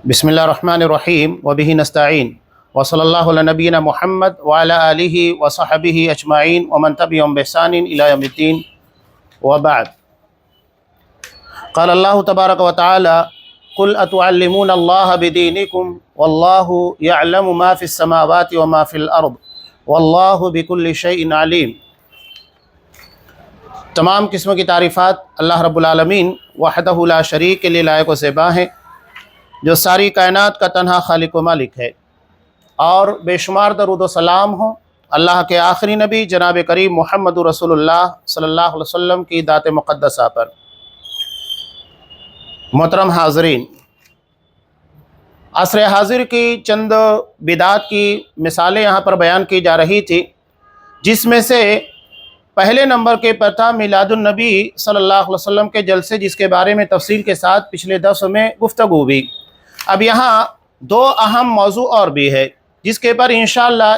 बिस्मिल्लाहिर्रहमानिर्रहीम वबिही नस्तईन वसल्लल्लाहु अला नबीना मुहम्मद व अला आलिहि व सहबिहि अजमाइन व मन तबिअहुम बिइहसान इला यौमिद्दीन व बाद। क़ाल अल्लाहु तबारक व तआला कुल अतुअल्लिमूना अल्लाह बिदीनिकुम वल्लाहु यअलमु मा फ़िस समावाति व मा फ़िल अर्द वल्लाहु बिकुल्लि शैइन अलीम। तमाम किस्म की तारीफ़ात अल्लाह रब्बुल आलमीन वहदहु ला शरीक के लिए लायक व ज़ेबा हैं, जो सारी कायनात का तन्हा खालिक व मालिक है। और बेशुमार दरूद व सलाम हो अल्लाह के आखिरी नबी जनाब करीम मुहम्मदुर रसूलुल्लाह सल्लल्लाहु अलैहि वसल्लम की दात मुक़द्दसा पर। मोहतरम हाज़रीन, असर हाज़िर की चंद बिदात की मिसालें यहाँ पर बयान की जा रही थी, जिसमें से पहले नंबर के पर था मिलादुन नबी सल्लल्लाहु अलैहि वसल्लम के जलसे, जिसके बारे में तफसील के साथ पिछले दर्स में गुफ्तगू हुई। अब यहाँ दो अहम मौजू और भी है, जिसके पर इंशाअल्लाह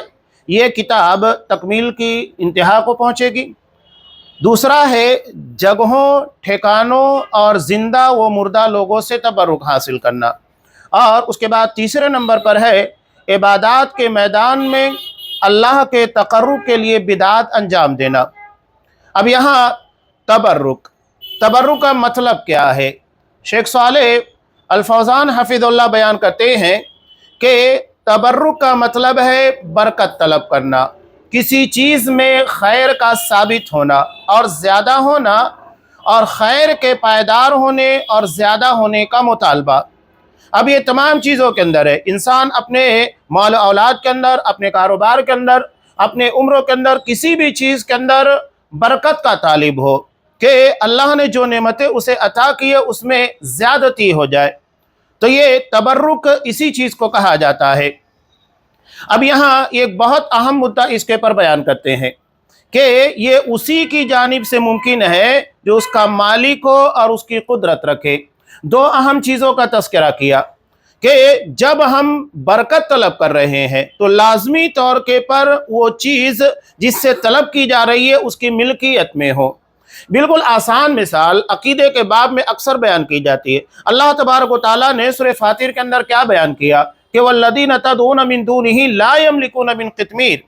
ये किताब तकमील की इंतहा को पहुँचेगी। दूसरा है जगहों, ठिकानों और ज़िंदा व मुर्दा लोगों से तबर्रुक हासिल करना। और उसके बाद तीसरे नंबर पर है इबादात के मैदान में अल्लाह के तक़र्रुब के लिए बिदात अंजाम देना। अब यहाँ तबर्रुक का मतलब क्या है? शेख सालेह अल फौज़ान हफ़िज़ुल्लाह बयान करते हैं कि तबर्रुक का मतलब है बरकत तलब करना, किसी चीज़ में खैर का साबित होना और ज़्यादा होना, और खैर के पायदार होने और ज़्यादा होने का मुतालबा। अब ये तमाम चीज़ों के अंदर है, इंसान अपने माल औलाद के अंदर, अपने कारोबार के अंदर, अपने उम्रों के अंदर, किसी भी चीज़ के अंदर बरकत का तालिब हो कि अल्लाह ने जो नेमतें उसे अता की है उसमें ज़्यादती हो जाए, तो ये तबर्रुक इसी चीज़ को कहा जाता है। अब यहाँ एक बहुत अहम मुद्दा इसके पर बयान करते हैं कि ये उसी की जानिब से मुमकिन है जो उसका मालिक हो और उसकी कुदरत रखे। दो अहम चीज़ों का तज़किरा किया कि जब हम बरकत तलब कर रहे हैं तो लाजमी तौर के पर वो चीज़ जिससे तलब की जा रही है उसकी मिल्कियत में हो। बिल्कुल आसान मिसाल अकीदे के बाब में अक्सर बयान की जाती है। अल्लाह तबारक व तआला ने सूरह फातिर के अंदर क्या बयान किया कि वल्लज़ीना तदऊन मिन दूनिही ला यमलिकून मिन क़ित्मीर,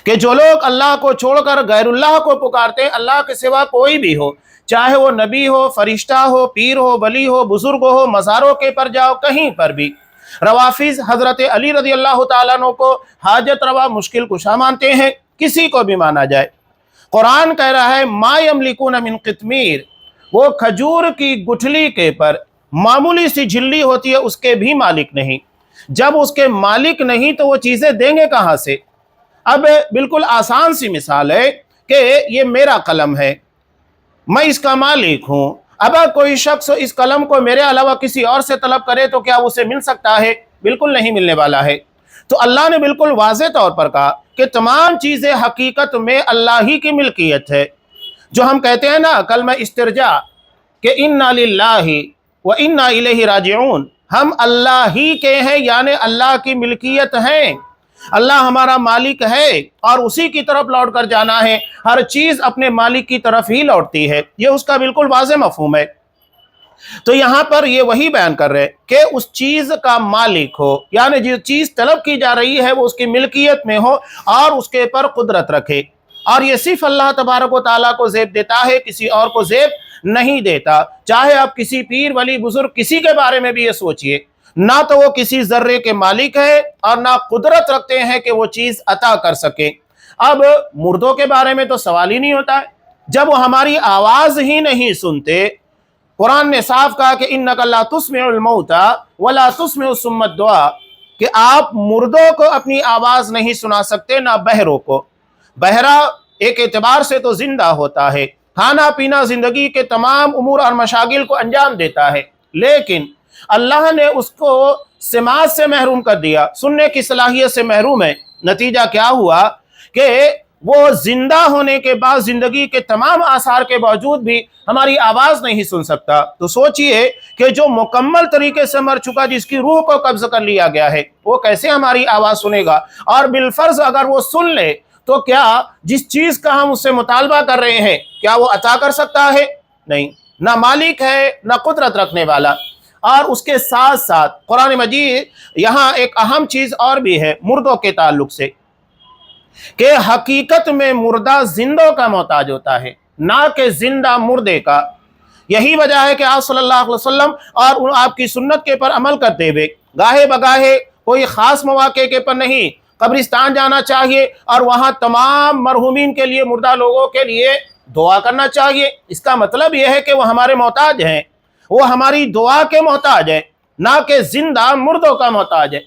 कि जो लोग अल्लाह को छोड़कर गैरुल्लाह को पुकारते हैं, अल्लाह के सिवा कोई भी हो, चाहे वो नबी हो, फरिश्ता हो, पीर हो, वली हो, बुजुर्ग हो, मज़ारों के पर जाओ, कहीं पर भी। रवाफिज हज़रत अली रज़ी अल्लाह तआला अन्हु को हाजत रवा मुश्किल कुशा मानते हैं, किसी को भी माना जाए। कुरान कह रहा है मा यमलिकून मिन क़ित्मीर, वो खजूर की गुठली के पर मामूली सी झिल्ली होती है, उसके भी मालिक नहीं। जब उसके मालिक नहीं तो वो चीज़ें देंगे कहाँ से? अब बिल्कुल आसान सी मिसाल है कि ये मेरा कलम है, मैं इसका मालिक हूँ। अब कोई शख्स इस कलम को मेरे अलावा किसी और से तलब करे तो क्या उसे मिल सकता है? बिल्कुल नहीं मिलने वाला है। तो अल्लाह ने बिल्कुल वाज़े तौर पर कहा कि तमाम चीज़ें हकीकत में अल्लाह ही की मिल्कियत है। जो हम कहते हैं ना कलमा इस्तिरजा कि इन्ना लिल्लाहि व इन्ना इलैहि राजिऊन, हम अल्लाह ही के हैं, यानी अल्लाह की मिल्कियत हैं। अल्लाह हमारा मालिक है और उसी की तरफ लौट कर जाना है। हर चीज़ अपने मालिक की तरफ ही लौटती है, ये उसका बिल्कुल वाज़े मफ़हूम है। तो यहाँ पर ये वही बयान कर रहे हैं कि उस चीज़ का मालिक हो, यानी जो चीज़ तलब की जा रही है वो उसकी मिल्कियत में हो और उसके पर कुदरत रखे। और ये सिर्फ अल्लाह तबारक व तआला को ज़ेब देता है, किसी और को ज़ेब नहीं देता। चाहे आप किसी पीर वली बुजुर्ग किसी के बारे में भी ये सोचिए, ना तो वो किसी ज़र्रे के मालिक है और ना कुदरत रखते हैं कि वो चीज़ अता कर सके। अब मुर्दों के बारे में तो सवाल ही नहीं होता है, जब वो हमारी आवाज़ ही नहीं सुनते। कुरान ने साफ कहा कि इन्नका ला तुस्मिउल मौता वला तुस्मिउस सुम्मद दुआ, कि आप मुर्दों को अपनी आवाज़ नहीं सुना सकते, ना बहरों को। बहरा एक एतबार से तो जिंदा होता है, खाना पीना जिंदगी के तमाम उमूर और मशागिल को अंजाम देता है, लेकिन अल्लाह ने उसको समात से महरूम कर दिया, सुनने की सलाहियत से महरूम है। नतीजा क्या हुआ कि वो जिंदा होने के बाद जिंदगी के तमाम आसार के बावजूद भी हमारी आवाज़ नहीं सुन सकता। तो सोचिए कि जो मुकम्मल तरीके से मर चुका, जिसकी रूह को कब्ज़ कर लिया गया है, वो कैसे हमारी आवाज़ सुनेगा? और बिलफर्ज अगर वो सुन ले तो क्या जिस चीज़ का हम उससे मुतालबा कर रहे हैं क्या वो अता कर सकता है? नहीं, ना मालिक है ना कुदरत रखने वाला। اور اس کے ساتھ ساتھ قرآن مجید یہاں ایک اہم چیز اور بھی ہے مردوں کے تعلق سے، کہ حقیقت میں مردہ زندوں کا محتاج ہوتا ہے، نہ کہ زندہ مردے کا۔ یہی وجہ ہے کہ آپ صلی اللہ علیہ وسلم اور آپ کی سنت کے پر عمل کرتے ہوئے گاہے بگاہے کوئی خاص مواقع کے پر نہیں قبرستان جانا چاہیے اور وہاں تمام مرحومین کے لیے، مردہ لوگوں کے لیے دعا کرنا چاہیے۔ اس کا مطلب یہ ہے کہ وہ ہمارے محتاج ہیں، وہ ہماری دعا کے محتاج ہیں، نہ کہ زندہ مردوں کا محتاج ہے۔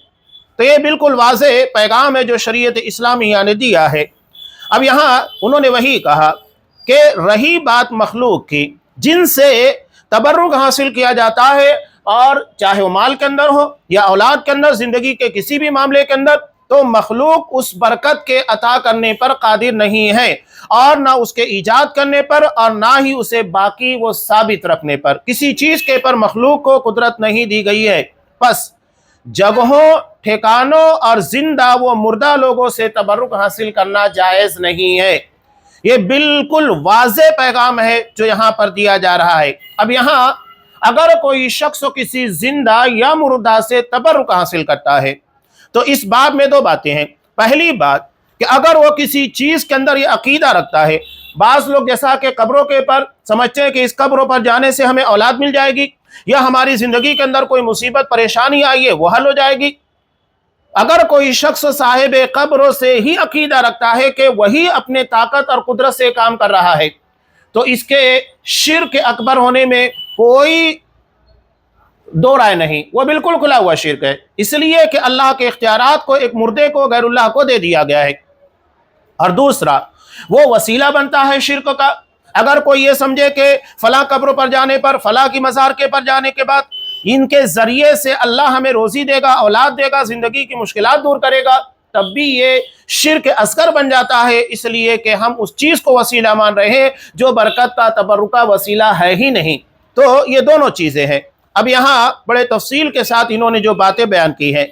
تو یہ بالکل واضح پیغام ہے جو شریعت اسلامیہ نے دیا ہے۔ اب یہاں انہوں نے وہی کہا کہ رہی بات مخلوق کی جن سے تبرک حاصل کیا جاتا ہے، اور چاہے وہ مال کے اندر ہو یا اولاد کے اندر، زندگی کے کسی بھی معاملے کے اندر، تو مخلوق اس برکت کے عطا کرنے پر قادر نہیں ہے، اور نہ اس کے ایجاد کرنے پر، اور نہ ہی اسے باقی وہ ثابت رکھنے پر۔ کسی چیز کے پر مخلوق کو قدرت نہیں دی گئی ہے۔ پس جگہوں، ٹھکانوں اور زندہ و مردہ لوگوں سے تبرک حاصل کرنا جائز نہیں ہے۔ یہ بالکل واضح پیغام ہے جو یہاں پر دیا جا رہا ہے۔ اب یہاں اگر کوئی شخص کسی زندہ یا مردہ سے تبرک حاصل کرتا ہے تو اس باب میں دو باتیں ہیں۔ پہلی بات کہ اگر وہ کسی چیز کے اندر یہ عقیدہ رکھتا ہے، بعض لوگ جیسا کہ قبروں کے پر سمجھتے ہیں کہ اس قبروں پر جانے سے ہمیں اولاد مل جائے گی، یا ہماری زندگی کے اندر کوئی مصیبت پریشانی آئی ہے وہ حل ہو جائے گی۔ اگر کوئی شخص صاحب قبر سے ہی عقیدہ رکھتا ہے کہ وہی اپنے طاقت اور قدرت سے کام کر رہا ہے، تو اس کے شرک اکبر ہونے میں کوئی دو رائے نہیں، وہ بالکل کھلا ہوا شرک ہے، اس لیے کہ اللہ کے اختیارات کو ایک مردے کو، غیر اللہ کو دے دیا گیا ہے۔ اور دوسرا، وہ وسیلہ بنتا ہے شرک کا۔ اگر کوئی یہ سمجھے کہ فلاں قبر پر جانے پر، فلاں کی مزار کے پر جانے کے بعد ان کے ذریعے سے اللہ ہمیں روزی دے گا، اولاد دے گا، زندگی کی مشکلات دور کرے گا، تب بھی یہ شرک اصغر بن جاتا ہے، اس لیے کہ ہم اس چیز کو وسیلہ مان رہے ہیں جو برکت کا، تبرک کا وسیلہ ہے ہی نہیں۔ تو یہ دونوں چیزیں ہیں۔ اب یہاں بڑے تفصیل کے ساتھ انہوں نے جو باتیں بیان کی ہیں،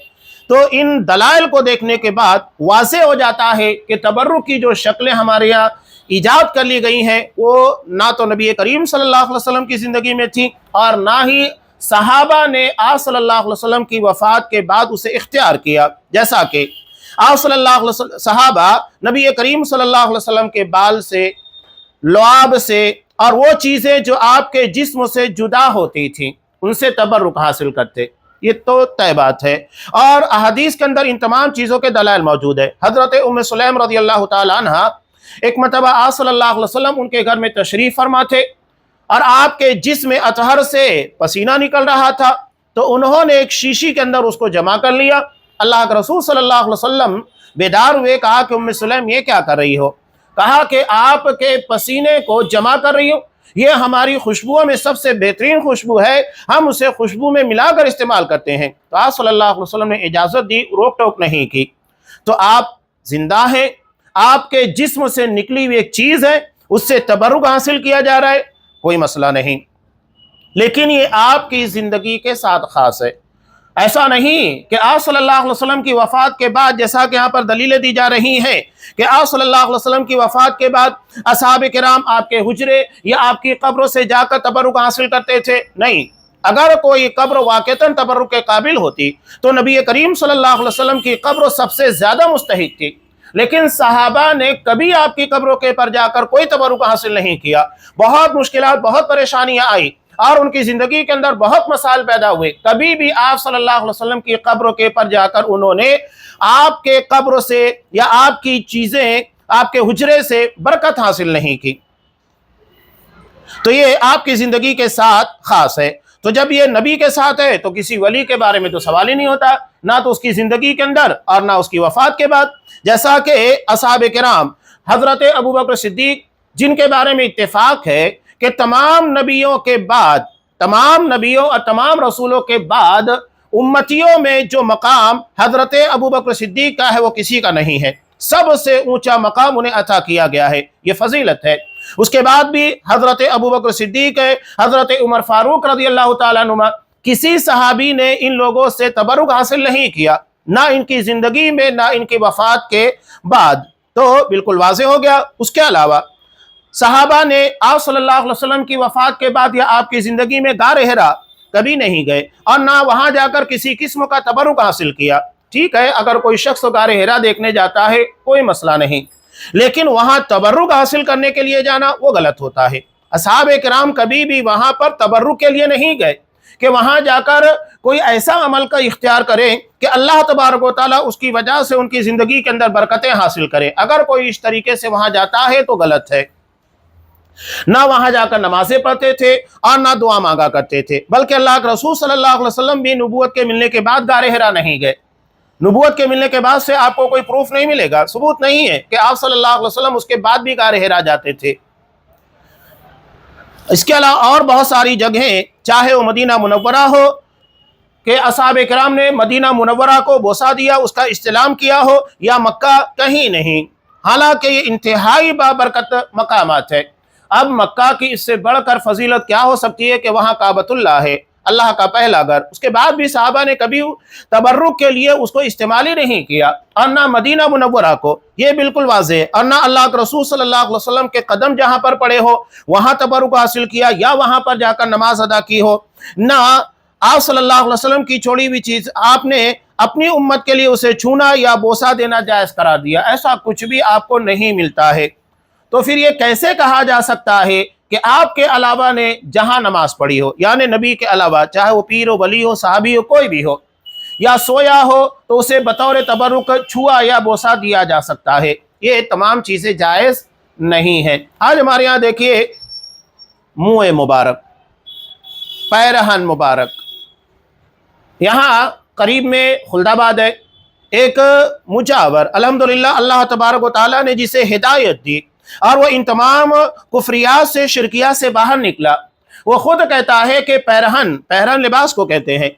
تو ان دلائل کو دیکھنے کے بعد واضح ہو جاتا ہے کہ تبرک کی جو شکلیں ہمارے یہاں ایجاد کر لی گئی ہیں وہ نہ تو نبی کریم صلی اللہ علیہ وسلم کی زندگی میں تھی، اور نہ ہی صحابہ نے آپ صلی اللہ علیہ وسلم کی وفات کے بعد اسے اختیار کیا۔ جیسا کہ آپ صلی اللہ علیہ وسلم، صحابہ نبی کریم صلی اللہ علیہ وسلم کے بال سے، لعاب سے، اور وہ چیزیں جو آپ کے جسم سے جدا ہوتی تھیں ان سے تبرک حاصل کرتے، یہ تو طے بات ہے۔ اور احادیث کے اندر ان تمام چیزوں کے دلائل موجود ہے۔ حضرت ام سلیم رضی اللہ تعالی عنہ ایک مرتبہ آپ صلی اللہ علیہ وسلم ان کے گھر میں تشریف فرما تھے، اور آپ کے جسم اطہر سے پسینہ نکل رہا تھا، تو انہوں نے ایک شیشی کے اندر اس کو جمع کر لیا۔ اللہ کے رسول صلی اللہ علیہ وسلم بیدار ہوئے، کہا کہ ام سلیم یہ کیا کر رہی ہو؟ کہا کہ آپ کے پسینے کو جمع کر رہی ہوں، یہ ہماری خوشبوؤں میں سب سے بہترین خوشبو ہے، ہم اسے خوشبو میں ملا کر استعمال کرتے ہیں۔ تو آپ صلی اللہ علیہ وسلم نے اجازت دی، روک ٹوک نہیں کی۔ تو آپ زندہ ہیں، آپ کے جسم سے نکلی ہوئی ایک چیز ہے، اس سے تبرک حاصل کیا جا رہا ہے، کوئی مسئلہ نہیں، لیکن یہ آپ کی زندگی کے ساتھ خاص ہے۔ ایسا نہیں کہ آپ صلی اللہ علیہ وسلم کی وفات کے بعد، جیسا کہ یہاں پر دلیلیں دی جا رہی ہیں کہ آپ صلی اللہ علیہ وسلم کی وفات کے بعد اصحاب کرام آپ کے حجرے یا آپ کی قبروں سے جا کر تبرک حاصل کرتے تھے، نہیں۔ اگر کوئی قبر واقعتاً تبرک کے قابل ہوتی تو نبی کریم صلی اللہ علیہ وسلم کی قبر سب سے زیادہ مستحق تھی، لیکن صحابہ نے کبھی آپ کی قبروں کے پر جا کر کوئی تبرک حاصل نہیں کیا۔ بہت مشکلات، بہت پریشانیاں آئی، اور ان کی زندگی کے اندر بہت مسائل پیدا ہوئے، کبھی بھی آپ صلی اللہ علیہ وسلم کی قبروں کے پر جا کر انہوں نے آپ کے قبر سے یا آپ کی چیزیں، آپ کے حجرے سے برکت حاصل نہیں کی۔ تو یہ آپ کی زندگی کے ساتھ خاص ہے۔ تو جب یہ نبی کے ساتھ ہے تو کسی ولی کے بارے میں تو سوال ہی نہیں ہوتا، نہ تو اس کی زندگی کے اندر اور نہ اس کی وفات کے بعد۔ جیسا کہ اصحاب کرام حضرت ابوبکر صدیق، جن کے بارے میں اتفاق ہے کہ تمام نبیوں کے بعد، تمام نبیوں اور تمام رسولوں کے بعد امتیوں میں جو مقام حضرت ابوبکر صدیق کا ہے وہ کسی کا نہیں ہے، سب سے اونچا مقام انہیں عطا کیا گیا ہے، یہ فضیلت ہے۔ اس کے بعد بھی حضرت ابوبکر صدیق ہے، حضرت عمر فاروق رضی اللہ تعالیٰ عنہ، کسی صحابی نے ان لوگوں سے تبرک حاصل نہیں کیا، نہ ان کی زندگی میں نہ ان کی وفات کے بعد۔ تو بالکل واضح ہو گیا۔ اس کے علاوہ صحابہ نے آپ صلی اللہ علیہ وسلم کی وفات کے بعد یا آپ کی زندگی میں غار حرا कभी नहीं गए और ना वहां जाकर किसी किस्म का तबरुक हासिल किया। ठीक है, अगर कोई शख्स गारे हिरा देखने जाता है कोई मसला नहीं, लेकिन वहां तबरुक हासिल करने के लिए जाना वो गलत होता है। असहाबे किराम कभी भी वहां पर तबरुक के लिए नहीं गए कि वहां जाकर कोई ऐसा अमल का इख्तियार करें कि अल्लाह तबारक व तआला उसकी वजह से उनकी ज़िंदगी के अंदर बरकतें हासिल करे। अगर कोई इस तरीके से वहां जाता है तो गलत है। ना वहां जाकर नमाजें पढ़ते थे और ना दुआ मांगा करते थे, बल्कि अल्लाह के रसूल सल्लल्लाहु अलैहि वसल्लम भी नबूवत के मिलने के बाद गारे हिरा नहीं गए। नबूवत के मिलने के बाद से आपको कोई प्रूफ नहीं मिलेगा, सबूत नहीं है कि आप सल्लल्लाहु अलैहि वसल्लम उसके बाद भी गारे हिरा जाते थे। इसके अलावा और बहुत सारी जगहें, चाहे वो मदीना मुनव्वरा हो कि असहाबे किराम ने मदीना मुनव्वरा को बोसा दिया, उसका इस्तिलाम किया हो, या मक्का, कहीं नहीं। हालांकि ये इंतहाई बाबरकत मकामात है। अब मक्का की इससे बढ़कर फजीलत क्या हो सकती है कि वहाँ काबतुल्लाह है, अल्लाह का पहला घर। उसके बाद भी साहबा ने कभी तबर्रुक के लिए उसको इस्तेमाल ही नहीं किया, और ना मदीना मुनव्वरा को, ये बिल्कुल वाज़ेह है। और ना अल्लाह के रसूल सल्लल्लाहु अलैहि वसल्लम के कदम जहाँ पर पड़े हो वहाँ तबर्रुक हासिल किया या वहाँ पर जाकर नमाज अदा की हो। ना आप सल्लल्लाहु अलैहि वसल्लम की छोड़ी हुई चीज़ आपने अपनी उम्मत के लिए उसे छूना या बोसा देना जायज़ करार दिया, ऐसा कुछ भी आपको नहीं मिलता है। तो फिर ये कैसे कहा जा सकता है कि आपके अलावा ने जहां नमाज पढ़ी हो, यानी नबी के अलावा, चाहे वो पीर हो, वली हो, सहाबी हो, कोई भी हो, या सोया हो तो उसे बतौर तबरुक छुआ या बोसा दिया जा सकता है। ये तमाम चीज़ें जायज़ नहीं है। आज हमारे यहाँ देखिए मुँह मुबारक, पैरहन मुबारक, यहाँ करीब में खुल्दाबाद है, एक मुजावर, अल्हम्दुलिल्लाह अल्लाह तबारक व तआला ने जिसे हिदायत दी और वो इन तमाम कुफरियात से, शिरकियात से बाहर निकला। वो खुद कहता है कि पैरहन, पैरहन लिबास को कहते हैं,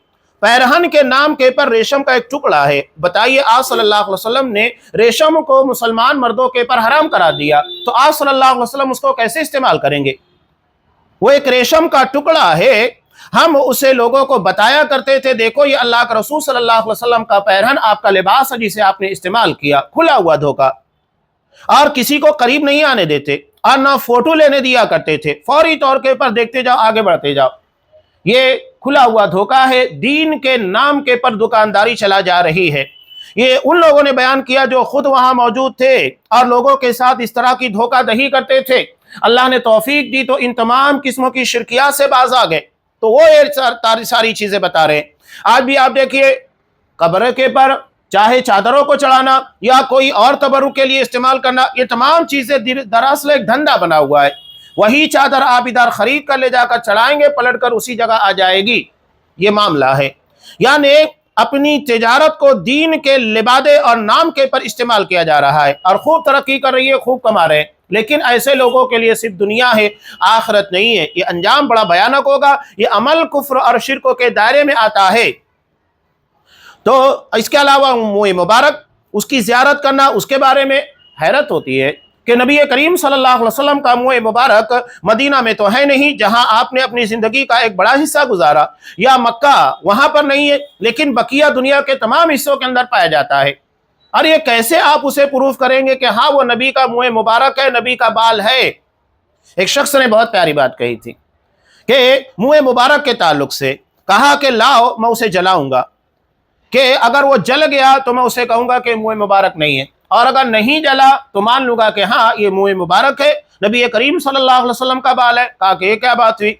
पैरहन के नाम के पर रेशम का एक टुकड़ा है। बताइए, आप सल्लल्लाहु अलैहि वसल्लम ने रेशम को मुसलमान मर्दों के पर हराम करा दिया, तो आप सल्लल्लाहु अलैहि वसल्लम उसको कैसे इस्तेमाल करेंगे? वो एक रेशम का टुकड़ा है, हम उसे लोगों को बताया करते थे, देखो ये अल्लाह के रसूल सल्लल्लाहु अलैहि वसल्लम का पैरहन, आपका लिबास है जिसे आपने इस्तेमाल किया। खुला हुआ धोखा, और किसी को करीब नहीं आने देते और ना फोटो लेने दिया करते थे, फौरी तौर के पर देखते जाओ, आगे बढ़ते जाओ। ये खुला हुआ धोखा है, दीन के नाम के पर दुकानदारी चला जा रही है। ये उन लोगों ने बयान किया जो खुद वहां मौजूद थे और लोगों के साथ इस तरह की धोखाधड़ी करते थे। अल्लाह ने तौफीक दी तो इन तमाम किस्मों की शिरकियात से बाज आ गए। तो वो ये सारी चीजें बता रहे हैं। आज भी आप देखिए कब्र के पर चाहे चादरों को चढ़ाना या कोई और तबरुक के लिए इस्तेमाल करना, ये तमाम चीजें दरअसल एक धंधा बना हुआ है। वही चादर आप इधर खरीद कर ले जाकर चढ़ाएंगे, पलट कर उसी जगह आ जाएगी, ये मामला है। यानी अपनी तिजारत को दीन के लिबादे और नाम के पर इस्तेमाल किया जा रहा है और खूब तरक्की कर रही है, खूब कमा रहे हैं। लेकिन ऐसे लोगों के लिए सिर्फ दुनिया है, आखिरत नहीं है। ये अंजाम बड़ा भयानक होगा। ये अमल कुफ्र और शिर्क के दायरे में आता है। तो इसके अलावा मुँह मुबारक, उसकी ज़ियारत करना, उसके बारे में हैरत होती है कि नबी करीम सल्लल्लाहु अलैहि वसल्लम का मुँह मुबारक मदीना में तो है नहीं, जहां आपने अपनी ज़िंदगी का एक बड़ा हिस्सा गुजारा, या मक्का, वहां पर नहीं है, लेकिन बकिया दुनिया के तमाम हिस्सों के अंदर पाया जाता है। और ये कैसे आप उसे प्रूफ करेंगे कि हाँ वो नबी का मुँह मुबारक है, नबी का बाल है? एक शख्स ने बहुत प्यारी बात कही थी कि मुँह मुबारक के ताल्लुक से कहा कि लाओ मैं उसे जलाऊंगा, कि अगर वो जल गया तो मैं उसे कहूंगा कि मुँह मुबारक नहीं है, और अगर नहीं जला तो मान लूंगा कि हाँ ये मुँह मुबारक है, नबी करीम सल्लल्लाहु अलैहि वसल्लम का बाल है। कहा कि ये क्या बात हुई?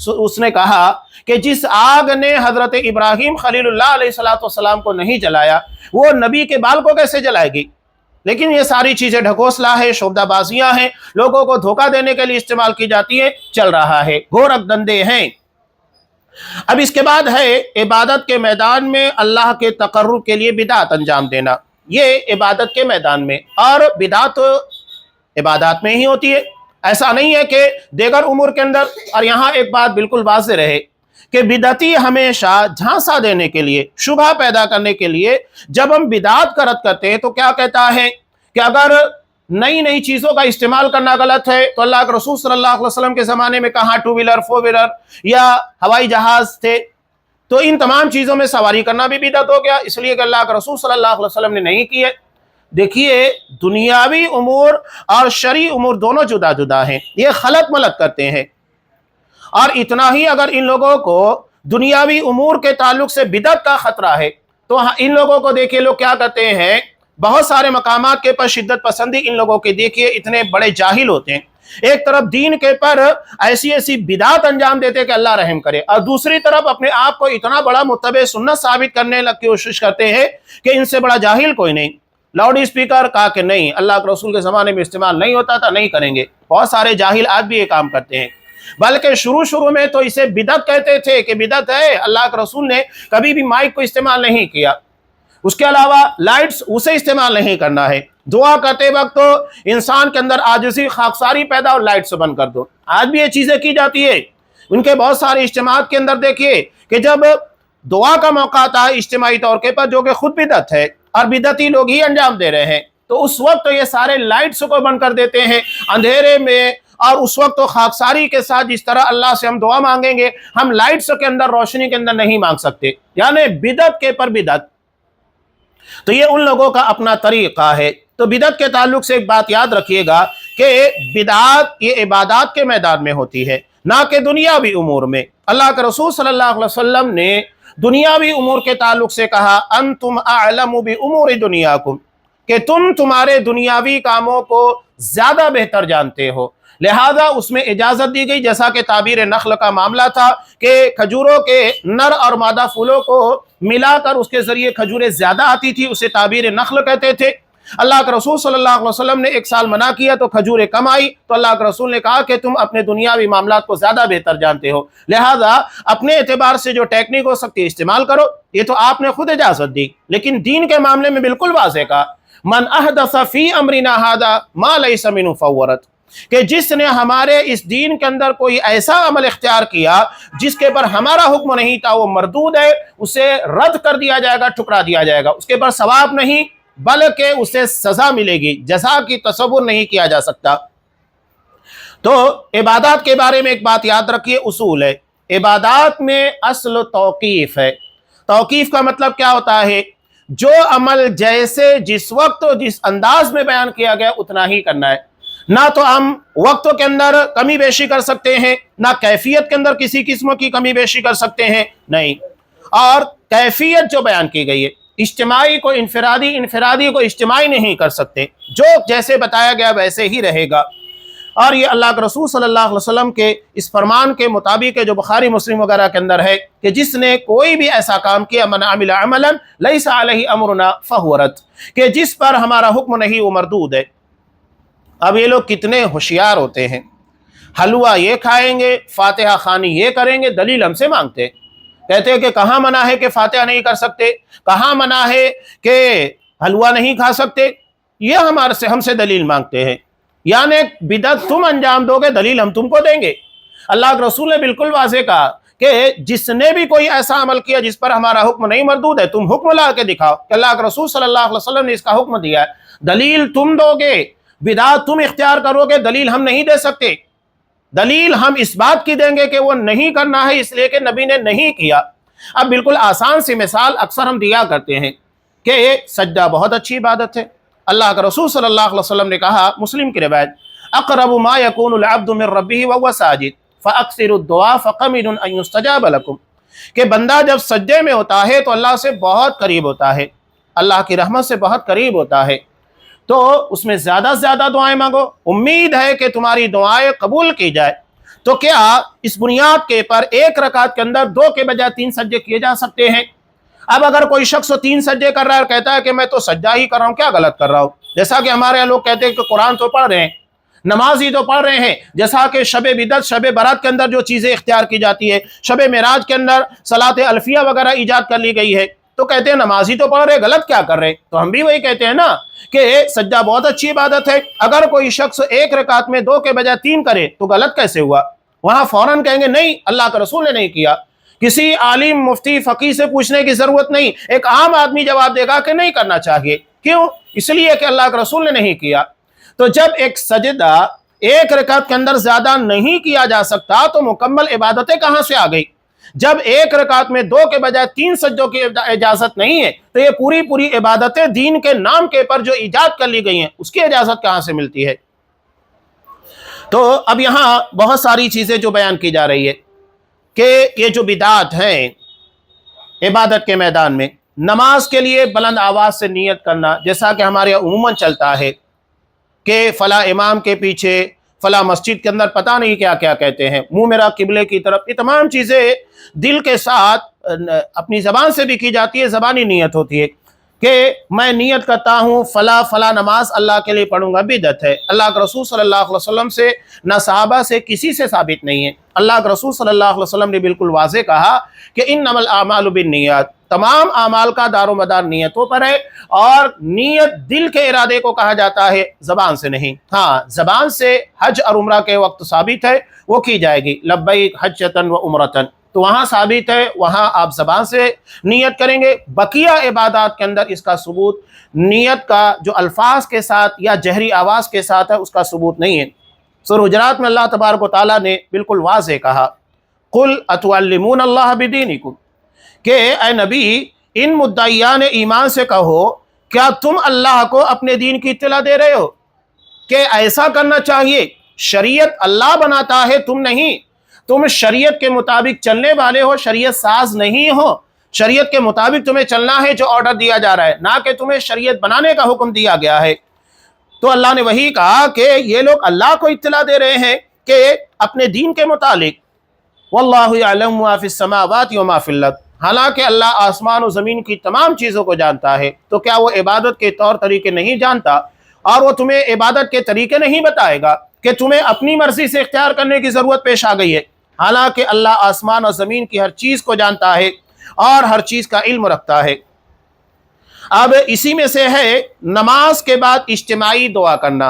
उसने कहा कि जिस आग ने हजरत इब्राहिम खलीलुल्लाह अलैहिस्सलातु वस्सलाम को नहीं जलाया, वो नबी के बाल को कैसे जलाएगी? लेकिन ये सारी चीज़ें ढकोसला है, शोबदाबाजियाँ हैं, लोगों को धोखा देने के लिए इस्तेमाल की जाती है, चल रहा है, गोरख धंधे हैं। अब इसके बाद है इबादत के मैदान में अल्लाह के तकर्रुब के लिए बिदात अंजाम देना। ये इबादत के मैदान में, और बिदात इबादत में ही होती है, ऐसा नहीं है कि देगर उमूर के अंदर। और यहाँ एक बात बिल्कुल वाज़ेह रहे कि बिदअती हमेशा झांसा देने के लिए, शुबहा पैदा करने के लिए जब हम बिदात का रद्द करते हैं तो क्या कहता है कि अगर नई नई चीज़ों का इस्तेमाल करना गलत है तो अल्लाह के रसूल सल्लल्लाहु अलैहि वसल्लम के ज़माने में कहाँ टू व्हीलर, फोर व्हीलर या हवाई जहाज़ थे, तो इन तमाम चीज़ों में सवारी करना भी बिदअत हो गया, इसलिए कि अल्लाह के रसूल सल्लल्लाहु अलैहि वसल्लम ने नहीं किए। देखिए दुनियावी उमूर और शरई उमूर दोनों जुदा जुदा हैं, ये खलत मलत करते हैं। और इतना ही अगर इन लोगों को दुनियावी उमूर के ताल्लुक से बिदअत का खतरा है। तो इन लोगों को देखिए, लोग क्या करते हैं, बहुत सारे मकामात के पर शिद्दत पसंदी इन लोगों के देखिए इतने बड़े जाहिल होते हैं। एक तरफ दीन के पर ऐसी ऐसी बिदात अंजाम देते कि अल्लाह रहम करे, और दूसरी तरफ अपने आप को इतना बड़ा मुत्तबे सुन्नत साबित करने की कोशिश करते हैं कि इनसे बड़ा जाहिल कोई नहीं। लाउड स्पीकर कहा कि नहीं, अल्लाह के रसूल के ज़माने में इस्तेमाल नहीं होता था, नहीं करेंगे। बहुत सारे जाहिल आज भी ये काम करते हैं, बल्कि शुरू में तो इसे बिदअत कहते थे कि बिदअत है, अल्लाह के रसूल ने कभी भी माइक को इस्तेमाल नहीं किया। उसके अलावा लाइट्स उसे इस्तेमाल नहीं करना है। दुआ करते वक्त तो इंसान के अंदर आजिज़ी खाकसारी पैदा और लाइट से बंद कर दो। आज भी ये चीज़ें की जाती है। उनके बहुत सारे इज्तिमात के अंदर देखिए कि जब दुआ का मौका आता है इज्तिमाई तौर के पर, जो कि खुद बिदअत है और बिदअती लोग ही अंजाम दे रहे हैं, तो उस वक्त तो ये सारे लाइट्स को बंद कर देते हैं अंधेरे में। और उस वक्त तो खाकसारी के साथ जिस तरह अल्लाह से हम दुआ मांगेंगे, हम लाइट्स के अंदर, रोशनी के अंदर नहीं मांग सकते, यानी बिदअत के पर बिदअत। तो ये उन लोगों का अपना तरीका है। तो बिदअत के ताल्लुक से एक बात याद रखिएगा कि बिदअत ये इबादत के मैदान में होती है, ना कि दुनियावी उमूर में। अल्लाह के रसूल सल्लल्लाहु अलैहि वसल्लम ने दुनियावी उमूर के ताल्लुक से कहा, अंतुम अअलमु बि उमूरि दुनियाकुम, कि तुम तुम्हारे दुनियावी कामों को ज्यादा बेहतर जानते हो, लिहाजा उसमें इजाजत दी गई। जैसा कि ताबीर नखल का मामला था कि खजूरों के नर और मादा फूलों को मिलाकर उसके जरिए खजूरें ज्यादा आती थी, उसे ताबीर नखल कहते थे। अल्लाह के रसूल सल्लल्लाहु अलैहि वसल्लम ने एक साल मना किया तो खजूरें कम आई, तो अल्लाह के रसूल ने कहा कि तुम अपने दुनियावी मामलात को ज्यादा बेहतर जानते हो, लिहाजा अपने एतबार से जो टेक्निक हो सकती है इस्तेमाल करो। ये तो आपने खुद इजाजत दी, लेकिन दीन के मामले में बिल्कुल वाज़ेह कहा, मन अहदस फी अमरिना हादा मा लैसा मिन्हु फवरत, कि जिसने हमारे इस दीन के अंदर कोई ऐसा अमल इख्तियार किया जिसके पर हमारा हुक्म नहीं था, वो मरदूद है, उसे रद्द कर दिया जाएगा, ठुकरा दिया जाएगा। उसके पर सवाब नहीं बल्कि उसे सजा मिलेगी, जज़ा की तसव्वुर नहीं किया जा सकता। तो इबादत के बारे में एक बात याद रखिए, उसूल है, इबादत में असल तौकीफ है। तौकीफ का मतलब क्या होता है, जो अमल जैसे जिस वक्त जिस अंदाज में बयान किया गया उतना ही करना है। ना तो हम वक्तों के अंदर कमी बेशी कर सकते हैं, ना कैफियत के अंदर किसी किस्म की कमी बेशी कर सकते हैं, नहीं। और कैफियत जो बयान की गई है, इज्तिमाई को इनफरादी, इनफरादी को इज्तिमाई नहीं कर सकते, जो जैसे बताया गया वैसे ही रहेगा। और ये अल्लाह के रसूल सल्लल्लाहु अलैहि वसल्लम के इस फरमान के मुताबिक जो बुखारी मुस्लिम वगैरह के अंदर है कि जिसने कोई भी ऐसा काम किया, मन अमिला अमलन लैसा अलैहि अमरुना फहुव रद्द, कि जिस पर हमारा हुक्म नहीं वो मरदूद है। अब ये लोग कितने होशियार होते हैं, हलवा ये खाएंगे, फातिहा खानी ये करेंगे, दलील हमसे मांगते, कहते हैं कि कहाँ मना है कि फातिहा नहीं कर सकते, कहाँ मना है कि हलवा नहीं खा सकते, ये हमारे से हमसे दलील मांगते हैं। यानी बिदअत तुम अंजाम दोगे, दलील हम तुमको देंगे। अल्लाह के रसूल ने बिल्कुल वाज़ेह कहा कि जिसने भी कोई ऐसा अमल किया जिस पर हमारा हुक्म नहीं मरदूद है, तुम हुक्म ला के दिखाओ कि अल्लाह के रसूल सल्लल्लाहु अलैहि वसल्लम ने इसका हुक्म दिया है, दलील तुम दोगे, बिदअत तुम इख्तियार करोगे, दलील हम नहीं दे सकते। दलील हम इस बात की देंगे कि वो नहीं करना है इसलिए कि नबी ने नहीं किया। अब बिल्कुल आसान सी मिसाल अक्सर हम दिया करते हैं कि सज्दा बहुत अच्छी इबादत है। अल्लाह के रसूल सल्लल्लाहु अलैहि वसल्लम ने कहा, मुस्लिम की रिवायत, अक़रबु मा यकूनुल अब्दु मिन रब्बिही व हुवा साजिद फ़अक्सिरुद दुआ फ़क़मिनुन अन युस्तजाब लकुम, कि बंदा जब सज्दे में होता है तो अल्लाह से बहुत करीब होता है, अल्लाह की रहमत से बहुत करीब होता है, तो उसमें ज़्यादा से ज़्यादा दुआएं मांगो, उम्मीद है कि तुम्हारी दुआएं कबूल की जाए। तो क्या इस बुनियाद के पर एक रकात के अंदर 2 के बजाय 3 सज्दे किए जा सकते हैं? अब अगर कोई शख्स 3 सज्दे कर रहा है और कहता है कि मैं तो सज्दा ही कर रहा हूँ, क्या गलत कर रहा हूँ? जैसा कि हमारे यहाँ लोग कहते हैं कि कुरान तो पढ़ रहे हैं, नमाज ही तो पढ़ रहे हैं, जैसा कि शब बिदअत, शब बारात के अंदर जो चीज़ें इख्तियार की जाती है, शब मेराज के अंदर सलात अल्फिया वगैरह ईजाद कर ली गई है, तो कहते हैं नमाज ही तो पढ़ रहे, गलत क्या कर रहे? तो हम भी वही कहते हैं ना कि सज्जा बहुत अच्छी इबादत है। अगर कोई शख्स एक रकात में 2 के बजाय 3 करे तो गलत कैसे हुआ? वहां फौरन कहेंगे नहीं, अल्लाह के रसूल ने नहीं किया। किसी आलिम, मुफ्ती, फकीह से पूछने की जरूरत नहीं, एक आम आदमी जवाब देगा कि नहीं करना चाहिए। क्यों? इसलिए कि अल्लाह के रसूल ने नहीं किया। तो जब एक सजदा एक रकात के अंदर ज्यादा नहीं किया जा सकता तो मुकम्मल इबादतें कहां से आ गई? जब एक रकात में 2 के बजाय 3 सज्दों की इजाजत नहीं है तो ये पूरी पूरी इबादतें दीन के नाम के पर जो ईजाद कर ली गई हैं उसकी इजाजत कहां से मिलती है? तो अब यहां बहुत सारी चीजें जो बयान की जा रही है, कि ये जो बिदात हैं इबादत के मैदान में, नमाज के लिए बुलंद आवाज़ से नियत करना, जैसा कि हमारे यहाँ उमूमन चलता है कि फ़ला इमाम के पीछे फ़ला मस्जिद के अंदर पता नहीं क्या क्या कहते हैं, मुँह मेरा किबले की तरफ, ये तमाम चीज़ें दिल के साथ अपनी ज़बान से भी की जाती है, ज़बानी नियत होती है कि मैं नियत करता हूँ फ़ला फ़ला नमाज अल्लाह के लिए पढ़ूँगा, बिदअत है। अल्लाह के रसूल सल्लल्लाहु अलैहि वसल्लम से न सहाबा से किसी से साबित नहीं है। अल्लाह के रसूल सल्लल्लाहु अलैहि वसल्लम ने बिल्कुल वाज़ेह कहा कि इन्नमल आमालु बिन्नियात, तमाम आमाल का दारोमदार नियतों पर है, और नियत दिल के इरादे को कहा जाता है, ज़बान से नहीं। हाँ, ज़बान से हज और उम्रा के वक्त साबित है, वो की जाएगी, लब्बैक हज्जतन व उम्रतन, तो वहाँ साबित है, वहाँ आप ज़बान से नियत करेंगे। बकिया इबादत के अंदर इसका सबूत नियत का जो अल्फाज के साथ या जहरी आवाज़ के साथ है उसका सबूत नहीं है। सूरह हुजरात में अल्लाह तबारक व तआला ने बिल्कुल वाज़ेह कहा, कुल अतुअल्लिमून अल्लाह बिदीनिकुम, कि ऐ नबी इन मुद्दईयान ईमान से कहो, क्या तुम अल्लाह को अपने दीन की इत्तला दे रहे हो कि ऐसा करना चाहिए? शरीयत अल्लाह बनाता है, तुम नहीं। तुम शरीयत के मुताबिक चलने वाले हो, शरीयत साज नहीं हो। शरीयत के मुताबिक तुम्हें चलना है जो ऑर्डर दिया जा रहा है, ना कि तुम्हें शरीयत बनाने का हुक्म दिया गया है। तो अल्लाह ने वही कहा कि ये लोग अल्लाह को इत्तला दे रहे हैं कि अपने दीन के मुतालिक, वल्लाहु यअलमु मा फिस समावाति व मा फिल अर्द, हालांकि अल्लाह आसमान और ज़मीन की तमाम चीज़ों को जानता है। तो क्या वो इबादत के तौर तरीके नहीं जानता, और वो तुम्हें इबादत के तरीके नहीं बताएगा कि तुम्हें अपनी मर्जी से इख्तियार करने की ज़रूरत पेश आ गई है? हालांकि अल्लाह आसमान और ज़मीन की हर चीज़ को जानता है और हर चीज़ का इल्म रखता है। अब इसी में से है नमाज के बाद इज्तिमाई दुआ करना।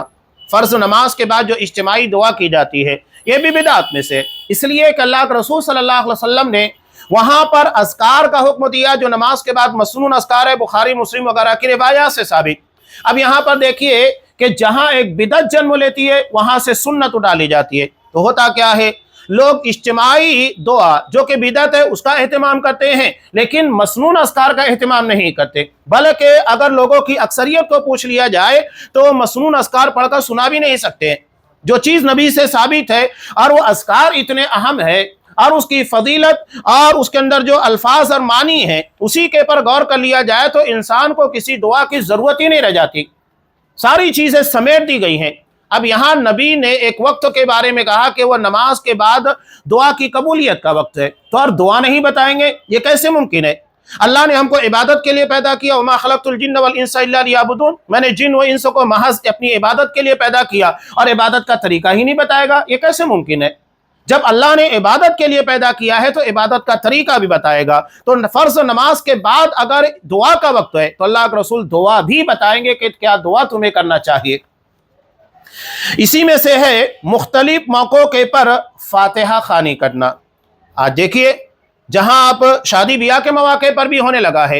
फ़र्ज़ नमाज के बाद जो इज्तिमाई दुआ की जाती है ये भी बिदात में से, इसलिए कि अल्लाह के रसूल सल्लल्लाहु अलैहि वसल्लम ने वहाँ पर अज़कार का हुक्म दिया जो नमाज के बाद मसनून अज़कार है, बुखारी मुस्लिम वगैरह की रिवायात से साबित। अब यहाँ पर देखिए कि जहाँ एक बिदअत जन्म लेती है वहाँ से सुन्नत डाली जाती है। तो होता क्या है, लोग इज्तिमाई दुआ जो कि बिदअत है उसका एहतमाम करते हैं, लेकिन मसनून अज़कार का एहतमाम नहीं करते। बल्कि अगर लोगों की अक्सरियत को पूछ लिया जाए तो मसनून अज़कार पढ़कर सुना भी नहीं सकते। जो चीज़ नबी से साबित है और वो अज़कार इतने अहम है और उसकी फजीलत और उसके अंदर जो अल्फाज और मानी है उसी के पर गौर कर लिया जाए तो इंसान को किसी दुआ की ज़रूरत ही नहीं रह जाती, सारी चीज़ें समेट दी गई हैं। अब यहाँ नबी ने एक वक्त के बारे में कहा कि वह नमाज के बाद दुआ की कबूलियत का वक्त है, तो और दुआ नहीं बताएंगे, ये कैसे मुमकिन है? अल्लाह ने हमको इबादत के लिए पैदा किया, वमा खलक़तुल जिन्न वल इंसा इल्ला लियअबुदून, मैंने जिन व इंस को महज अपनी इबादत के लिए पैदा किया, और इबादत का तरीका ही नहीं बताएगा, ये कैसे मुमकिन है? जब अल्लाह ने इबादत के लिए पैदा किया है तो इबादत का तरीका भी बताएगा। तो फ़र्ज़ नमाज के बाद अगर दुआ का वक्त है तो अल्लाह के रसूल दुआ भी बताएंगे कि क्या दुआ तुम्हें करना चाहिए। इसी में से है मुख्तलिफ मौक़ों के पर फातिहा ख़वानी करना। आज देखिए जहां आप शादी ब्याह के मौके पर भी होने लगा है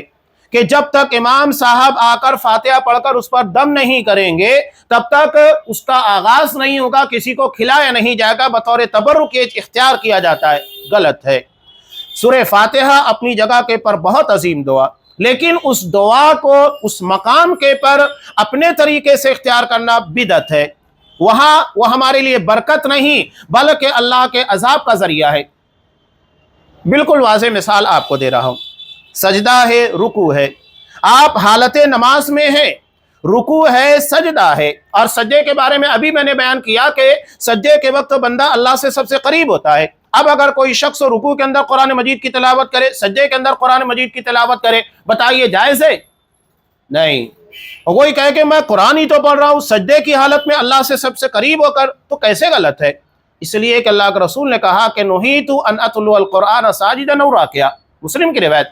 कि जब तक इमाम साहब आकर फातिहा पढ़कर उस पर दम नहीं करेंगे तब तक उसका आगाज नहीं होगा, किसी को खिलाया नहीं जाएगा, बतौर तबर्रुक इख्तियार किया जाता है। गलत है। सूरह फातिहा अपनी जगह के पर बहुत अजीम दुआ, लेकिन उस दुआ को उस मकाम के पर अपने तरीके से इख्तियार करना बिदअत है। वहाँ वह हमारे लिए बरकत नहीं बल्कि अल्लाह के अजाब का जरिया है। बिल्कुल वाज़ेह मिसाल आपको दे रहा हूँ, सजदा है, रुकू है, आप हालत नमाज में हैं, रुकू है, सजदा है, और सज्जे के बारे में अभी मैंने बयान किया कि सज्जे के वक्त बंदा अल्लाह से सबसे करीब होता है। अब अगर कोई शख्स रुकू के अंदर कुरान मजीद की तिलावत करे, सज्जे के अंदर कुरान मजीद की तिलावत करे, बताइए जायज़ है? नहीं। और कोई कहे कि मैं कुरान ही तो पढ़ रहा हूँ सज्जे की हालत में अल्लाह से सबसे करीब होकर, तो कैसे गलत है? इसलिए कि अल्लाह के रसूल ने कहा कि नुहीतु अन अतलुअल कुरान साजिदन व राकिया, मुस्लिम की रिवायत,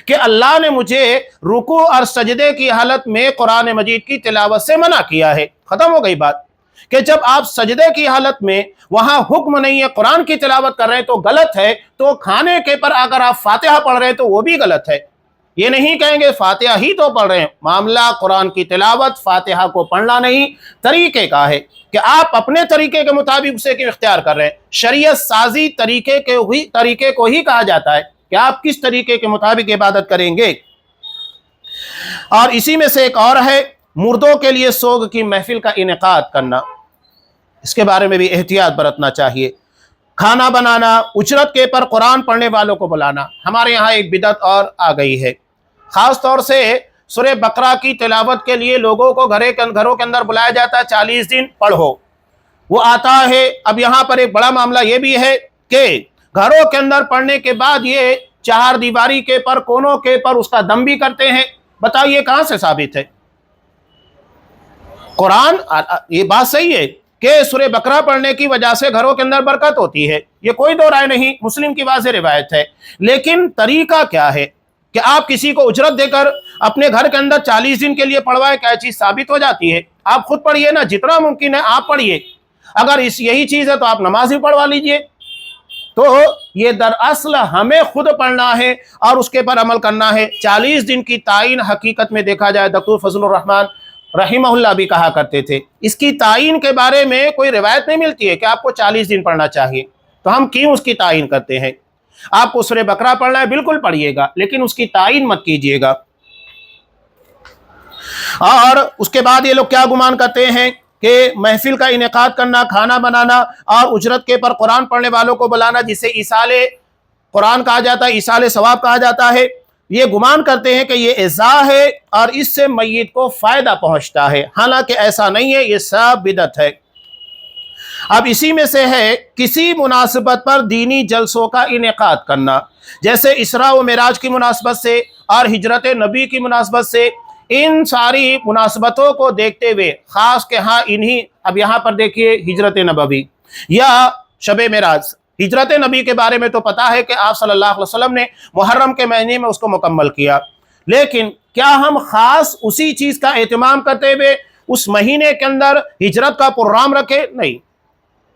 कि अल्लाह ने मुझे रुकू और सजदे की हालत में कुरान मजीद की तिलावत से मना किया है। ख़त्म हो गई बात कि जब आप सजदे की हालत में वहाँ हुक्म नहीं है, कुरान की तिलावत कर रहे हैं तो गलत है, तो खाने के पर अगर आप फातिहा पढ़ रहे हैं तो वो भी गलत है। ये नहीं कहेंगे फातिहा ही तो पढ़ रहे हैं, मामला कुरान की तिलावत फातिहा को पढ़ना नहीं, तरीके का है कि आप अपने तरीके के मुताबिक उसे क्यों इख्तियार कर रहे हैं। शरीयत साजी तरीके को ही कहा जाता है कि आप किस तरीके के मुताबिक इबादत करेंगे। और इसी में से एक और है मुर्दों के लिए सोग की महफिल का इनेकाद करना, इसके बारे में भी एहतियात बरतना चाहिए। खाना बनाना, उजरत के पर कुरान पढ़ने वालों को बुलाना। हमारे यहाँ एक बिदअत और आ गई है, ख़ास तौर से सूरह बकरा की तिलावत के लिए लोगों को घरों के अंदर बुलाया जाता है, 40 दिन पढ़ो, वो आता है। अब यहाँ पर एक बड़ा मामला ये भी है कि घरों के अंदर पढ़ने के बाद ये चार दीवारी के पर, कोनों के पर उसका दम भी करते हैं। बताइए कहाँ से साबित है? कुरान, ये बात सही है कि सूरह बकरा पढ़ने की वजह से घरों के अंदर बरकत होती है, ये कोई दो राय नहीं, मुस्लिम की वाज़ेह रिवायत है। लेकिन तरीका क्या है कि आप किसी को उजरत देकर अपने घर के अंदर 40 दिन के लिए पढ़वाए? क्या चीज़ साबित हो जाती है? आप खुद पढ़िए ना, जितना मुमकिन है आप पढ़िए। अगर यही चीज़ है तो आप नमाज भी पढ़वा लीजिए। तो ये दरअसल हमें खुद पढ़ना है और उसके पर अमल करना है। 40 दिन की तायीन हकीकत में देखा जाए, डॉक्टर फजलुर रहमान रहिमहुल्लाह भी कहा करते थे, इसकी तायीन के बारे में कोई रिवायत नहीं मिलती है कि आपको 40 दिन पढ़ना चाहिए, तो हम क्यों उसकी तायीन करते हैं? आपको सूरह बकरा पढ़ना है, बिल्कुल पढ़िएगा, लेकिन उसकी तायीन मत कीजिएगा। और उसके बाद ये लोग क्या गुमान करते हैं कि महफिल का इनेकाद करना, खाना बनाना और उजरत के पर कुरान पढ़ने वालों को बुलाना, जिसे इसाले कुरान कहा जाता है, इसाले सवाब कहा जाता है, ये गुमान करते हैं कि ये इज़ा है और इससे मय्यत को फ़ायदा पहुंचता है। हालांकि ऐसा नहीं है, ये सब बिदअत है। अब इसी में से है किसी मुनासिबत पर दीनी जलसों का इनेकाद करना, जैसे इसरा व मिराज की मुनासिबत से और हिजरत नबी की मुनासिबत से। इन सारी मुनासिबतों को देखते हुए ख़ास के हाँ इन्हीं, अब यहाँ पर देखिए हिजरत नबवी या शब मिराज, हिजरत नबी के बारे में तो पता है कि आप सल्लल्लाहु अलैहि वसल्लम ने मुहर्रम के महीने में उसको मुकम्मल किया, लेकिन क्या हम ख़ास उसी चीज़ का एहतमाम करते हुए उस महीने के अंदर हिजरत का प्रोग्राम रखें? नहीं,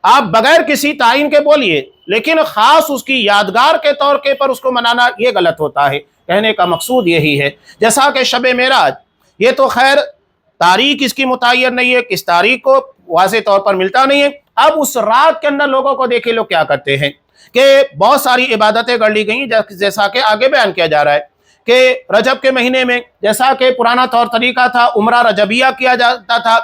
आप बगैर किसी तायीन के बोलिए, लेकिन ख़ास उसकी यादगार के तौर के पर उसको मनाना ये गलत होता है। कहने का मकसूद यही है, जैसा कि शब मेराज, ये तो खैर तारीख इसकी मुतय्यर नहीं है, किस तारीख को वाज़ेह तौर पर मिलता नहीं है। अब उस रात के अंदर लोगों को देखिए लोग क्या करते हैं कि बहुत सारी इबादतें कर ली गई, जैसा कि आगे बयान किया जा रहा है कि रजब के महीने में, जैसा कि पुराना तौर तरीका था, उम्रा रजबिया किया जाता था,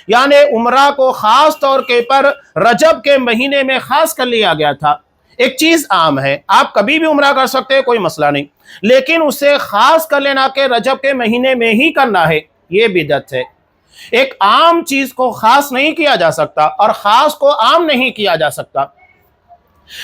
यानी उम्रा को ख़ास तौर के पर रजब के महीने में ख़ास कर लिया गया था। एक चीज़ आम है, आप कभी भी उम्रा कर सकते हैं, कोई मसला नहीं, लेकिन उसे ख़ास कर लेना कि रजब के महीने में ही करना है, ये बिदअत है। एक आम चीज़ को ख़ास नहीं किया जा सकता और ख़ास को आम नहीं किया जा सकता।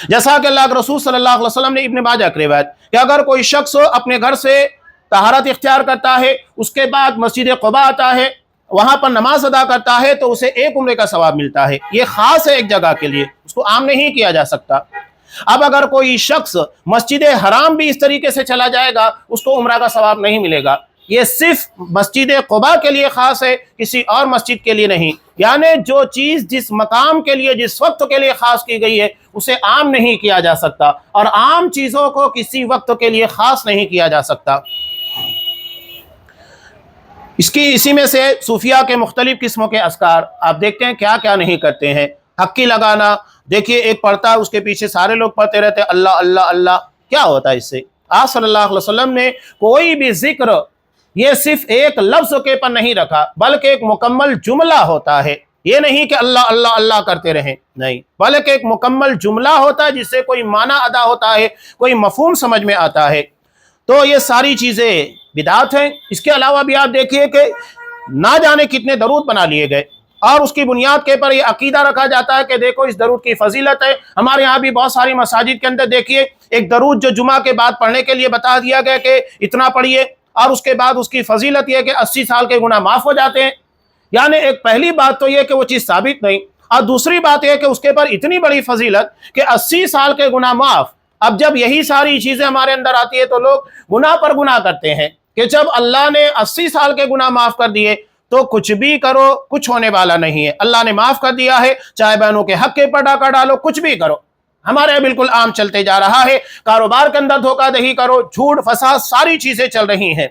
जैसा कि अल्लाह के रसूल सल्लल्लाहु अलैहि वसल्लम ने इब्न माजा की रिवायत कि अगर कोई शख्स अपने घर से तहारत इख्तियार करता है, उसके बाद मस्जिद क़ुबा आता है, वहाँ पर नमाज अदा करता है, तो उसे एक उम्रे का सवाब मिलता है। ये ख़ास है एक जगह के लिए, उसको आम नहीं किया जा सकता। अब अगर कोई शख्स मस्जिद हराम भी इस तरीके से चला जाएगा, उसको उम्रा का सवाब नहीं मिलेगा। ये सिर्फ मस्जिद क़ुबा के लिए ख़ास है, किसी और मस्जिद के लिए नहीं। यानी जो चीज़ जिस मकाम के लिए, जिस वक्त के लिए ख़ास की गई है, उसे आम नहीं किया जा सकता, और आम चीज़ों को किसी वक्त के लिए ख़ास नहीं किया जा सकता। इसी में से सूफिया के मुख्तलिफ किस्मों के अस्कार आप देखते हैं क्या क्या नहीं करते हैं। हक्की लगाना, देखिए एक पढ़ता है, उसके पीछे सारे लोग पढ़ते रहते हैं अल्लाह अल्लाह अल्लाह। क्या होता है इससे? आप सल्लल्लाहु अलैहि वसल्लम ने कोई भी जिक्र ये सिर्फ एक लफ्ज़ के पर नहीं रखा, बल्कि एक मुकम्मल जुमला होता है। ये नहीं कि अल्लाह अल्लाह अल्लाह करते रहें, नहीं, बल्कि एक मुकम्मल जुमला होता है जिससे कोई माना अदा होता है, कोई मफहूम समझ में आता है। तो ये सारी चीज़ें बिदात हैं। इसके अलावा भी आप देखिए कि ना जाने कितने दरूद बना लिए गए और उसकी बुनियाद के पर ये अकीदा रखा जाता है कि देखो इस दरूद की फजीलत है। हमारे यहाँ भी बहुत सारी मसाजिद के अंदर देखिए एक दरूद जो जुमा के बाद पढ़ने के लिए बता दिया गया कि इतना पढ़िए, और उसके बाद उसकी फजीलत यह कि 80 साल के गुनाह माफ़ हो जाते हैं। यानी एक पहली बात तो यह कि वो चीज़ साबित नहीं, और दूसरी बात यह कि उसके पर इतनी बड़ी फजीलत कि 80 साल के गुनाह माफ़। अब जब यही सारी चीज़ें हमारे अंदर आती है तो लोग गुनाह पर गुनाह करते हैं कि जब अल्लाह ने 80 साल के गुनाह माफ़ कर दिए तो कुछ भी करो कुछ होने वाला नहीं है। अल्लाह ने माफ़ कर दिया है, चाहे बहनों के हक के पर डाका डालो, कुछ भी करो। हमारे यहाँ बिल्कुल आम चलते जा रहा है, कारोबार के अंदर धोखाधड़ी करो, झूठ फसाद, सारी चीज़ें चल रही हैं।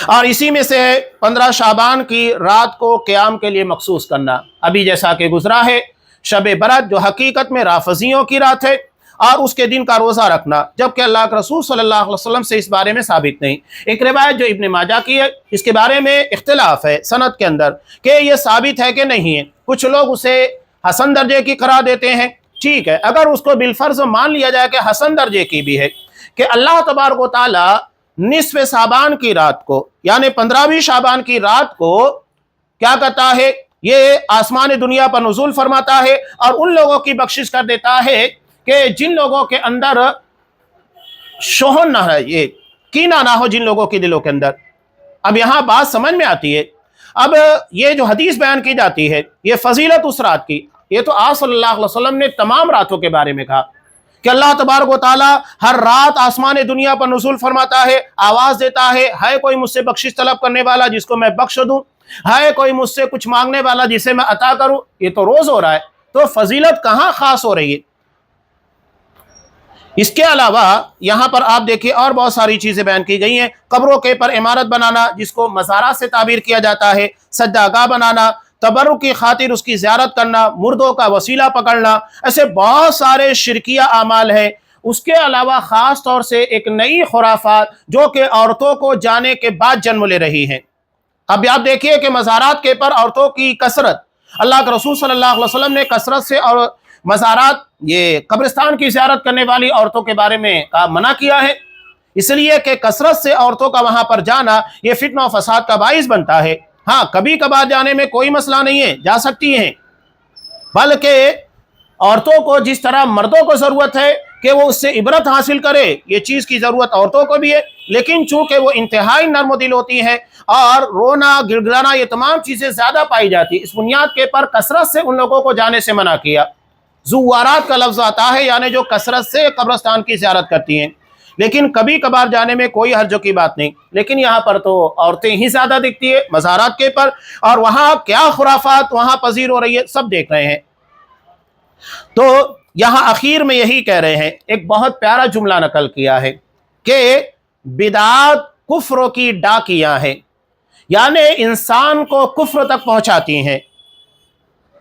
और इसी में से 15 शाबान की रात को क़याम के लिए मखसूस करना। अभी जैसा कि गुजरा है शब बरत, जो हकीकत में राफजियों की रात है, और उसके दिन का रोज़ा रखना, जबकि अल्लाह के रसूल सल्लल्लाहु अलैहि वसल्लम से इस बारे में साबित नहीं। एक रिवायत जो इब्न माजा की है, इसके बारे में इख्तिलाफ है सनद के अंदर कि ये साबित है कि नहीं है। कुछ लोग उसे हसन दर्जे की करार देते हैं, ٹھیک ہے، اگر اس کو بالفرض مان لیا جائے کہ حسن درجے کی بھی ہے کہ اللہ تبارک و تعالی نصف شعبان کی رات کو یعنی 15ویں شعبان کی رات کو کیا کرتا ہے، یہ آسمان دنیا پر نزول فرماتا ہے اور ان لوگوں کی بخشش کر دیتا ہے کہ جن لوگوں کے اندر شوہن نہ ہے، یہ کینہ نہ ہو جن لوگوں کے دلوں کے اندر۔ اب یہاں بات سمجھ میں آتی ہے، اب یہ جو حدیث بیان کی جاتی ہے یہ فضیلت اس رات کی، یہ تو آپ صلی اللہ علیہ وسلم نے تمام راتوں کے بارے میں کہا کہ اللہ تبارک و تعالی ہر رات آسمان دنیا پر نزول فرماتا ہے، آواز دیتا ہے کوئی مجھ سے بخشش طلب کرنے والا جس کو میں بخش دوں، ہے کوئی مجھ سے کچھ مانگنے والا جسے میں عطا کروں۔ یہ تو روز ہو رہا ہے، تو فضیلت کہاں خاص ہو رہی ہے؟ اس کے علاوہ یہاں پر آپ دیکھیں اور بہت ساری چیزیں بیان کی گئی ہیں، قبروں کے پر عمارت بنانا جس کو مزارات سے تعبیر کیا جاتا ہے، سجدہ گاہ بنانا، تبرک کی خاطر اس کی زیارت کرنا، مردوں کا وسیلہ پکڑنا، ایسے بہت سارے شرکیہ اعمال ہیں۔ اس کے علاوہ خاص طور سے ایک نئی خرافات جو کہ عورتوں کو جانے کے بعد جنم لے رہی ہیں۔ اب آپ دیکھیے کہ مزارات کے پر عورتوں کی کثرت، اللہ کے رسول صلی اللہ علیہ وسلم نے کثرت سے اور مزارات یہ قبرستان کی زیارت کرنے والی عورتوں کے بارے میں منع کیا ہے، اس لیے کہ کثرت سے عورتوں کا وہاں پر جانا یہ فتنہ و فساد کا باعث بنتا ہے۔ ہاں کبھی کبھار جانے میں کوئی مسئلہ نہیں ہے، جا سکتی ہیں، بلکہ عورتوں کو جس طرح مردوں کو ضرورت ہے کہ وہ اس سے عبرت حاصل کرے، یہ چیز کی ضرورت عورتوں کو بھی ہے، لیکن چونکہ وہ انتہائی نرم دل ہوتی ہیں اور رونا گڑ گڑانا یہ تمام چیزیں زیادہ پائی جاتی ہیں، اس بنیاد کے پر کثرت سے ان لوگوں کو جانے سے منع کیا۔ زوارات کا لفظ آتا ہے یعنی جو کثرت سے قبرستان کی زیارت کرتی ہیں، لیکن کبھی کبھار جانے میں کوئی حرج کی بات نہیں۔ لیکن یہاں پر تو عورتیں ہی زیادہ دکھتی ہے مزارات کے پر، اور وہاں کیا خرافات وہاں پذیر ہو رہی ہے سب دیکھ رہے ہیں۔ تو یہاں اخیر میں یہی کہہ رہے ہیں، ایک بہت پیارا جملہ نقل کیا ہے کہ بدعات کفر کی ڈاکیاں ہیں، یعنی انسان کو کفر تک پہنچاتی ہیں۔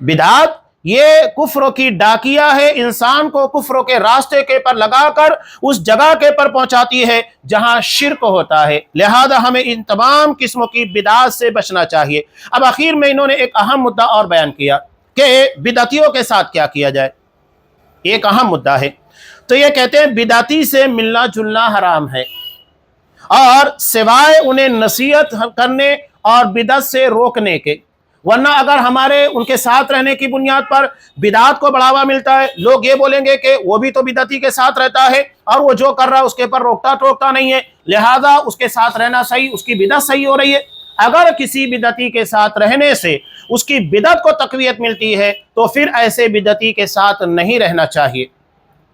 بدعات یہ کفر کی ڈاکیاں ہے، انسان کو کفر کے راستے کے پر لگا کر اس جگہ کے پر پہنچاتی ہے جہاں شرک ہوتا ہے، لہذا ہمیں ان تمام قسموں کی بدعات سے بچنا چاہیے۔ اب آخر میں انہوں نے ایک اہم مدعا اور بیان کیا کہ بدعتیوں کے ساتھ کیا کیا جائے، ایک اہم مدعا ہے۔ تو یہ کہتے ہیں بدعتی سے ملنا جلنا حرام ہے، اور سوائے انہیں نصیحت کرنے اور بدعت سے روکنے کے، ورنہ اگر ہمارے ان کے ساتھ رہنے کی بنیاد پر بدعات کو بڑھاوا ملتا ہے، لوگ یہ بولیں گے کہ وہ بھی تو بدعتی کے ساتھ رہتا ہے اور وہ جو کر رہا ہے اس کے پر روکتا ٹوکتا نہیں ہے، لہذا اس کے ساتھ رہنا صحیح، اس کی بدعت صحیح ہو رہی ہے۔ اگر کسی بدعتی کے ساتھ رہنے سے اس کی بدعت کو تقویت ملتی ہے تو پھر ایسے بدعتی کے ساتھ نہیں رہنا چاہیے۔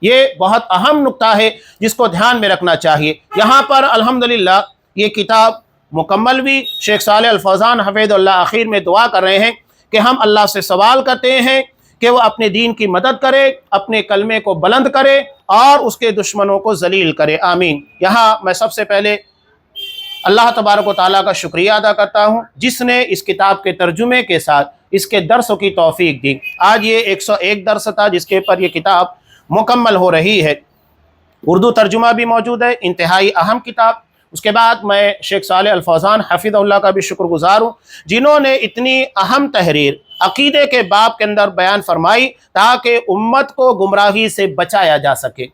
یہ بہت اہم نقطہ ہے جس کو دھیان میں رکھنا چاہیے۔ یہاں پر الحمدللہ یہ کتاب مکمل بھی، شیخ صالح الفوزان حفظہ اللہ آخر میں دعا کر رہے ہیں کہ ہم اللہ سے سوال کرتے ہیں کہ وہ اپنے دین کی مدد کرے، اپنے کلمے کو بلند کرے اور اس کے دشمنوں کو ذلیل کرے، آمین۔ یہاں میں سب سے پہلے اللہ تبارک و تعالیٰ کا شکریہ ادا کرتا ہوں جس نے اس کتاب کے ترجمے کے ساتھ اس کے درسوں کی توفیق دی۔ آج یہ 101 درس تھا جس کے پر یہ کتاب مکمل ہو رہی ہے، اردو ترجمہ بھی موجود ہے، انتہائی اہم کتاب۔ اس کے بعد میں شیخ صالح الفوزان حفظہ اللہ کا بھی شکر گزار ہوں جنہوں نے اتنی اہم تحریر عقیدے کے باب کے اندر بیان فرمائی تاکہ امت کو گمراہی سے بچایا جا سکے۔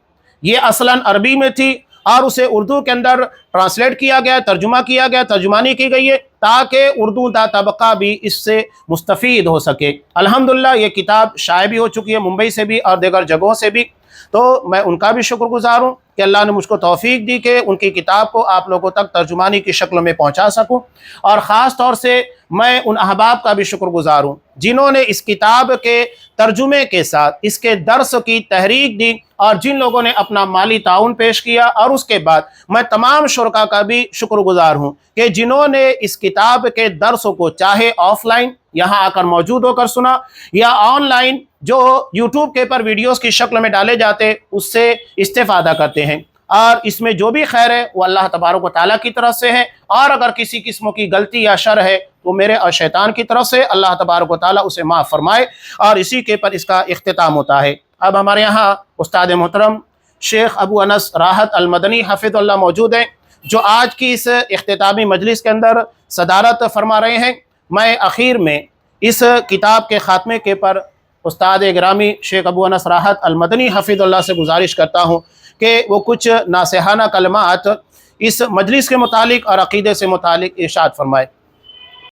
یہ اصلاً عربی میں تھی اور اسے اردو کے اندر ٹرانسلیٹ کیا گیا، ترجمہ کیا گیا، ترجمانی کی گئی ہے تاکہ اردو دا طبقہ بھی اس سے مستفید ہو سکے۔ الحمدللہ یہ کتاب شائع بھی ہو چکی ہے ممبئی سے بھی اور دیگر جگہوں سے بھی، تو میں ان کا بھی شکر گزار ہوں کہ اللہ نے مجھ کو توفیق دی کہ ان کی کتاب کو آپ لوگوں تک ترجمانی کی شکل میں پہنچا سکوں، اور خاص طور سے میں ان احباب کا بھی شکر گزار ہوں جنہوں نے اس کتاب کے ترجمے کے ساتھ اس کے درس کی تحریک دی، اور جن لوگوں نے اپنا مالی تعاون پیش کیا، اور اس کے بعد میں تمام شرکاء کا بھی شکر گزار ہوں کہ جنہوں نے اس کتاب کے درسوں کو چاہے آف لائن یہاں آ کر موجود ہو کر سنا یا آن لائن جو یوٹیوب کے پر ویڈیوز کی شکل میں ڈالے جاتے اس سے استفادہ کرتے ہیں، اور اس میں جو بھی خیر ہے وہ اللہ تبارک و تعالیٰ کی طرف سے ہے، اور اگر کسی قسم کی غلطی یا شر ہے تو میرے اور شیطان کی طرف سے، اللہ تبارک و تعالیٰ اسے معاف فرمائے، اور اسی کے پر اس کا اختتام ہوتا ہے۔ اب ہمارے یہاں استاد محترم شیخ ابو انس راحت المدنی حفظہ اللہ موجود ہیں جو آج کی اس اختتامی مجلس کے اندر صدارت فرما رہے ہیں۔ میں اخیر میں اس کتاب کے خاتمے کے پر استاد گرامی شیخ ابو انس راحت المدنی حفظ اللہ سے گزارش کرتا ہوں کہ وہ کچھ ناصحانہ کلمات اس مجلس کے متعلق اور عقیدے سے متعلق ارشاد فرمائے۔